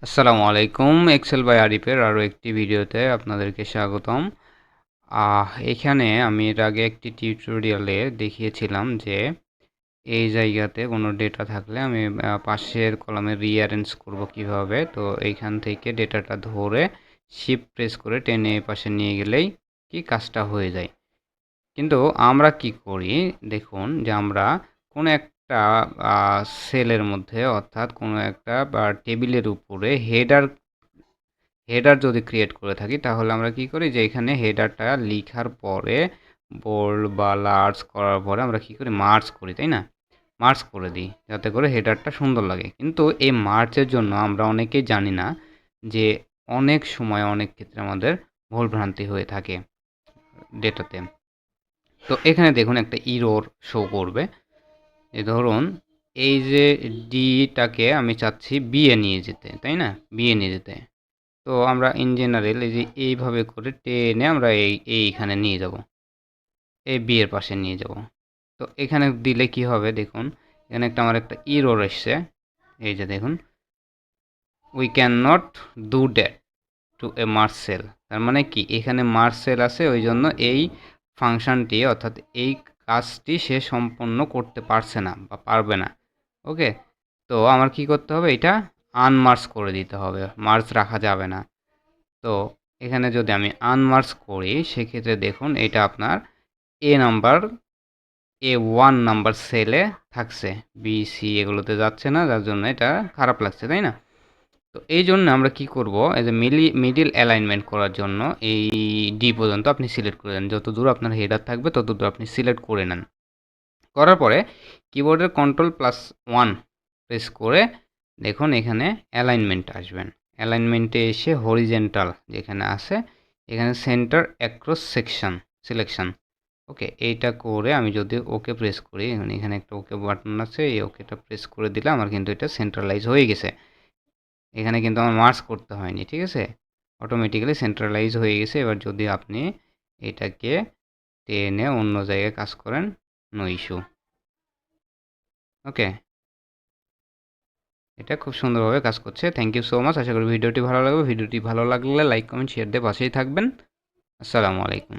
আসসালামু আলাইকুম। Excel by আরিফের আরও একটি ভিডিওতে আপনাদেরকে স্বাগতম। এখানে আমি এর আগে একটি টিউটোরিয়ালে দেখিয়েছিলাম যে এই জায়গাতে কোনো ডেটা থাকলে আমি পাশের কলামে রিঅ্যারেঞ্জ করব কিভাবে। তো এইখান থেকে ডেটাটা ধরে শিফট প্রেস করে টেনে এই পাশে নিয়ে গেলেই কি কাজটা হয়ে যায়। কিন্তু আমরা কি করি দেখুন যে আমরা কোনো একটা সেলের মধ্যে অর্থাৎ কোনো একটা টেবিলের উপরে হেডার যদি ক্রিয়েট করে থাকি তাহলে আমরা কি করি যে এখানে হেডারটা লিখার পরে বোল্ড বা লার্জ করার পরে আমরা কি করি মার্জ করি, তাই না? মার্জ করে দিই যাতে করে হেডারটা সুন্দর লাগে। কিন্তু এই মার্চের জন্য আমরা অনেকেই জানি না যে অনেক সময় অনেক ক্ষেত্রে আমাদের ভুলভ্রান্তি হয়ে থাকে ডেটাতে। তো এখানে দেখুন একটা ইরর শো করবে যে ধরুন এই যে ডিটাকে আমি চাচ্ছি বিয়ে নিয়ে যেতে, তাই না? বিয়ে নিয়ে যেতে। তো আমরা ইন জেনারেল এই যে এইভাবে করে টেনে আমরা এইখানে নিয়ে যাব, এই বিয়ের পাশে নিয়ে যাব। তো এখানে দিলে কি হবে দেখুন, এখানে আমার একটা ইরর এসছে। এই যে দেখুন, we can not do that to a merge cell. তার মানে কি এখানে মার্জ সেল আছে, ওই জন্য এই ফাংশনটি অর্থাৎ এই কাজটি সে সম্পন্ন করতে পারছে না বা পারবে না। ওকে, তো আমার কি করতে হবে, এটা আনমার্জ করে দিতে হবে, মার্জ রাখা যাবে না। তো এখানে যদি আমি আনমার্জ করি সেক্ষেত্রে দেখুন এটা আপনার নাম্বার A1 নাম্বার সেলে থাকছে, বি সি এগুলোতে যাচ্ছে না, যার জন্য এটা খারাপ লাগছে, তাই না? তো এই জন্য আমরা কি করব, এই যে মিডিল অ্যালাইনমেন্ট করার জন্য এই ডি পর্যন্ত আপনি সিলেক্ট করে দেন, যত দূর আপনার হেডার থাকবে তত দূর আপনি সিলেক্ট করে নেন। করার পরে কিবোর্ডের Ctrl+1 প্রেস করে দেখুন এখানে অ্যালাইনমেন্ট আসবেন। অ্যালাইনমেন্টে এসে হরিজেন্টাল যেখানে আছে এখানে সেন্টার অ্যাক্রস সেকশন সিলেকশন, ওকে, এইটা করে আমি যদি ওকে প্রেস করি, এখানে একটা ওকে বাটন আছে, এই ওকেটা প্রেস করে দিলে আমার কিন্তু এটা সেন্ট্রালাইজ হয়ে গেছে। এখানে কিন্তু আমার মার্জ করতে হয়নি, ঠিক আছে, অটোমেটিক্যালি সেন্ট্রালাইজ হয়ে গেছে। এবার যদি আপনি এটাকে টেনে অন্য জায়গায় কাজ করেন, নো ইস্যু। ওকে, এটা খুব সুন্দরভাবে কাজ করছে। Thank you so much. আশা করি ভিডিওটি ভালো লাগবে। ভিডিওটি ভালো লাগলে লাইক কমেন্ট শেয়ার দিয়ে পাশেই থাকবেন। আসসালামু আলাইকুম।